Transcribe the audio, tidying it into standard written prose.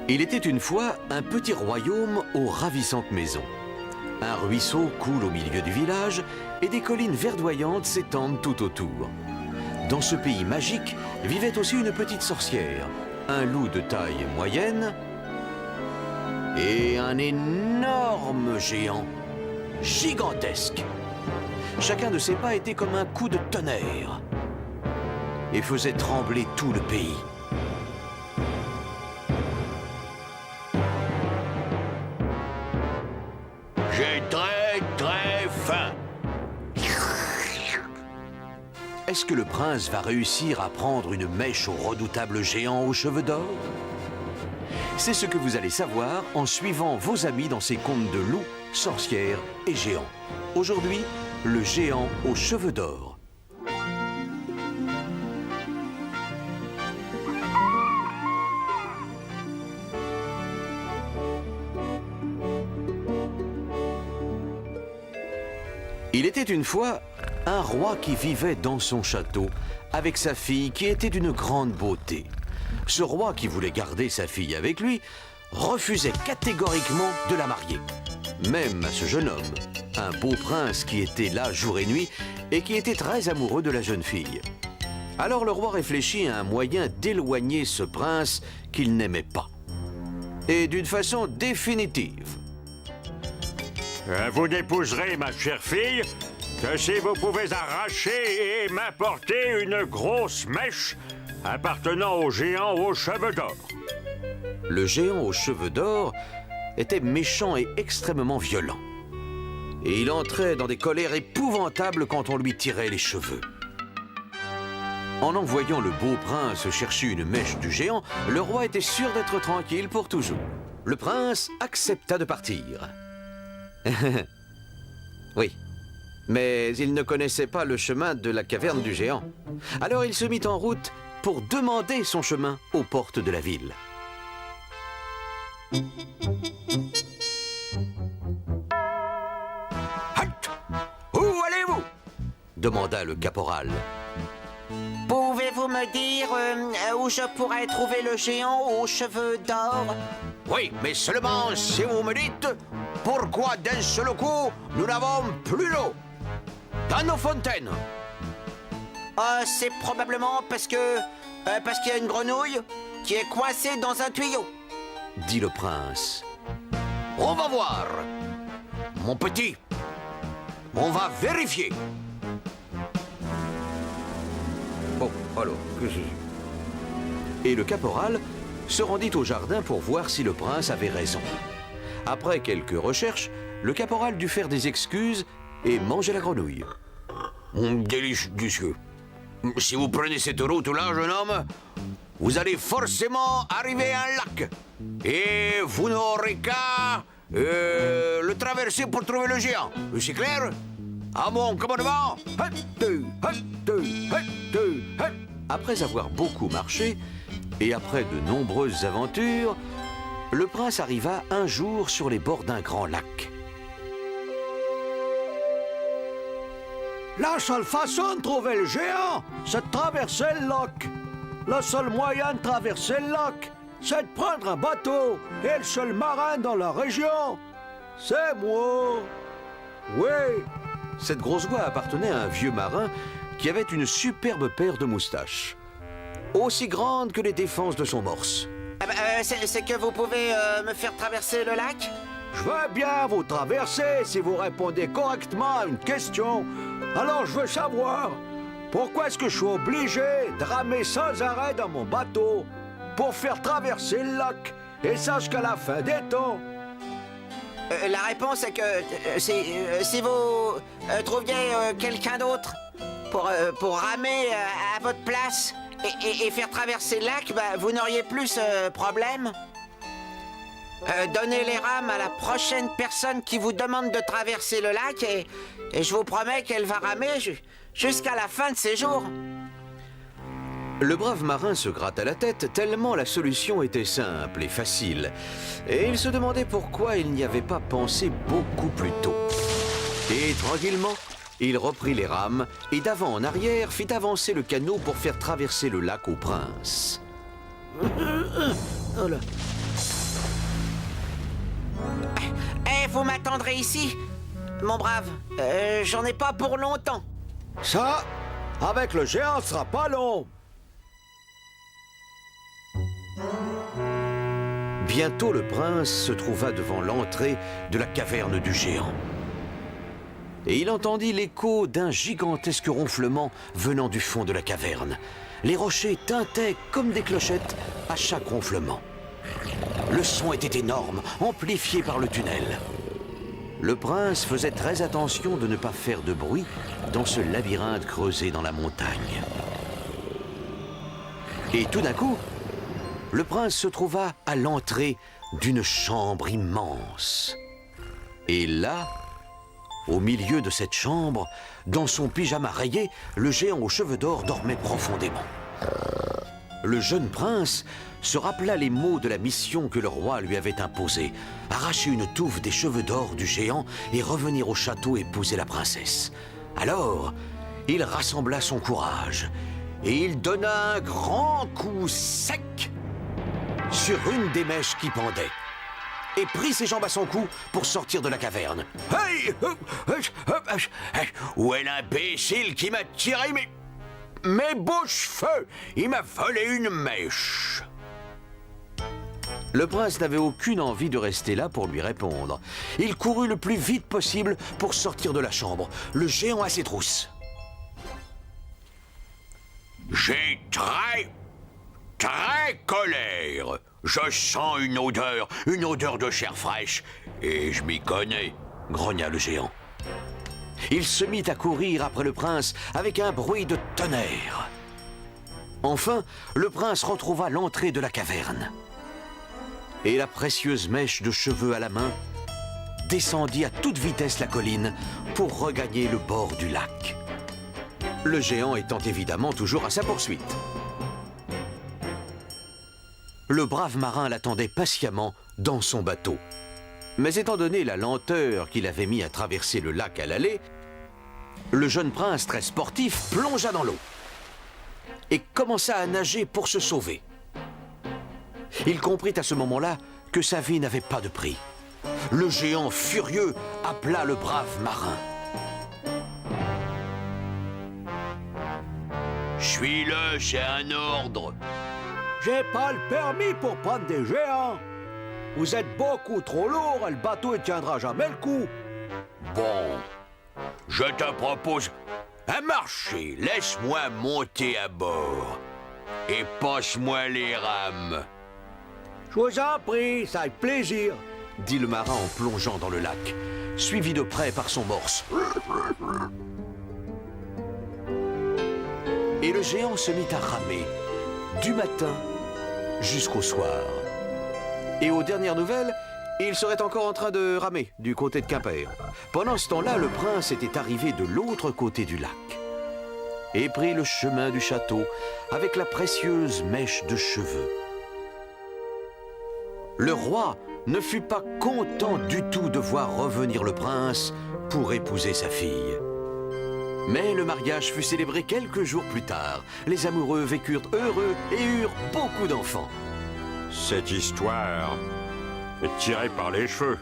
Il était une fois un petit royaume aux ravissantes maisons. Un ruisseau coule au milieu du village et des collines verdoyantes s'étendent tout autour. Dans ce pays magique vivait aussi une petite sorcière, un loup de taille moyenne et un énorme géant, gigantesque. Chacun de ses pas était comme un coup de tonnerre et faisait trembler tout le pays. J'ai très faim. Est-ce que le prince va réussir à prendre une mèche au redoutable géant aux cheveux d'or? C'est ce que vous allez savoir en suivant vos amis dans ces contes de loups, sorcières et géants. Aujourd'hui, le géant aux cheveux d'or. Il était une fois un roi qui vivait dans son château avec sa fille qui était d'une grande beauté. Ce roi qui voulait garder sa fille avec lui refusait catégoriquement de la marier. Même à ce jeune homme, un beau prince qui était là jour et nuit et qui était très amoureux de la jeune fille. Alors le roi réfléchit à un moyen d'éloigner ce prince qu'il n'aimait pas. Et d'une façon définitive. Vous n'épouserez ma chère fille que si vous pouvez arracher et m'apporter une grosse mèche appartenant au géant aux cheveux d'or. Le géant aux cheveux d'or était méchant et extrêmement violent. Et il entrait dans des colères épouvantables quand on lui tirait les cheveux. En envoyant le beau prince chercher une mèche du géant, le roi était sûr d'être tranquille pour toujours. Le prince accepta de partir. Oui, mais il ne connaissait pas le chemin de la caverne du géant. Alors il se mit en route pour demander son chemin aux portes de la ville. Halt! Où allez-vous? Demanda le caporal. Pouvez-vous me dire où je pourrais trouver le géant aux cheveux d'or? Oui, mais seulement si vous me dites pourquoi d'un seul coup nous n'avons plus l'eau dans nos fontaines. C'est probablement parce qu'il y a une grenouille qui est coincée dans un tuyau. Dit le prince. On va voir, mon petit. On va vérifier. Bon, alors, que c'est? Et le caporal se rendit au jardin pour voir si le prince avait raison. Après quelques recherches, le caporal dut faire des excuses et manger la grenouille. Délicieux. Si vous prenez cette route-là, jeune homme, vous allez forcément arriver à un lac. Et vous n'aurez qu'à le traverser pour trouver le géant. C'est clair? À mon commandement. Après avoir beaucoup marché, et après de nombreuses aventures, le prince arriva un jour sur les bords d'un grand lac. La seule façon de trouver le géant, c'est de traverser le lac. Le seul moyen de traverser le lac, c'est de prendre un bateau. Et le seul marin dans la région, c'est moi. Oui. Cette grosse voix appartenait à un vieux marin qui avait une superbe paire de moustaches, aussi grande que les défenses de son morse. C'est que vous pouvez me faire traverser le lac? Je veux bien vous traverser si vous répondez correctement à une question. Alors je veux savoir, pourquoi est-ce que je suis obligé de ramer sans arrêt dans mon bateau pour faire traverser le lac, et ça jusqu'à la fin des temps? La réponse est que si vous trouviez quelqu'un d'autre pour ramer à votre place et faire traverser le lac, vous n'auriez plus ce problème. Donnez les rames à la prochaine personne qui vous demande de traverser le lac et je vous promets qu'elle va ramer jusqu'à la fin de ses jours. Le brave marin se gratta la tête tellement la solution était simple et facile. Et il se demandait pourquoi il n'y avait pas pensé beaucoup plus tôt. Et tranquillement, il reprit les rames et d'avant en arrière fit avancer le canot pour faire traverser le lac au prince. Oh là. Vous m'attendrez ici? Mon brave, j'en ai pas pour longtemps. Ça, avec le géant, ce sera pas long. Bientôt, le prince se trouva devant l'entrée de la caverne du géant. Et il entendit l'écho d'un gigantesque ronflement venant du fond de la caverne. Les rochers tintaient comme des clochettes à chaque ronflement. Le son était énorme, amplifié par le tunnel. Le prince faisait très attention de ne pas faire de bruit dans ce labyrinthe creusé dans la montagne. Et tout d'un coup, le prince se trouva à l'entrée d'une chambre immense. Et là, au milieu de cette chambre, dans son pyjama rayé, le géant aux cheveux d'or dormait profondément. Le jeune prince se rappela les mots de la mission que le roi lui avait imposée: arracher une touffe des cheveux d'or du géant et revenir au château épouser la princesse. Alors, il rassembla son courage et il donna un grand coup sec sur une des mèches qui pendait et prit ses jambes à son cou pour sortir de la caverne. Hey! Où est l'imbécile qui m'a tiré mes beaux cheveux? Il m'a volé une mèche. Le prince n'avait aucune envie de rester là pour lui répondre. Il courut le plus vite possible pour sortir de la chambre, le géant à ses trousses. J'ai très colère. Je sens une odeur de chair fraîche. Et je m'y connais, Grogna le géant. Il se mit à courir après le prince avec un bruit de tonnerre. Enfin, le prince retrouva l'entrée de la caverne. Et la précieuse mèche de cheveux à la main descendit à toute vitesse la colline pour regagner le bord du lac. Le géant étant évidemment toujours à sa poursuite. Le brave marin l'attendait patiemment dans son bateau. Mais étant donné la lenteur qu'il avait mis à traverser le lac à l'aller, le jeune prince, très sportif, plongea dans l'eau et commença à nager pour se sauver. Il comprit à ce moment-là que sa vie n'avait pas de prix. Le géant, furieux, appela le brave marin. Suis-le, c'est un ordre. J'ai pas le permis pour prendre des géants. Vous êtes beaucoup trop lourd et le bateau ne tiendra jamais le coup. Bon, je te propose un marché. Laisse-moi monter à bord et passe-moi les rames. Je vous en prie, ça avec plaisir. Dit le marin en plongeant dans le lac, suivi de près par son morse. Et le géant se mit à ramer, du matin jusqu'au soir. Et aux dernières nouvelles, il serait encore en train de ramer du côté de Quimper. Pendant ce temps-là, le prince était arrivé de l'autre côté du lac et prit le chemin du château avec la précieuse mèche de cheveux. Le roi ne fut pas content du tout de voir revenir le prince pour épouser sa fille. Mais le mariage fut célébré quelques jours plus tard. Les amoureux vécurent heureux et eurent beaucoup d'enfants. Cette histoire est tirée par les cheveux.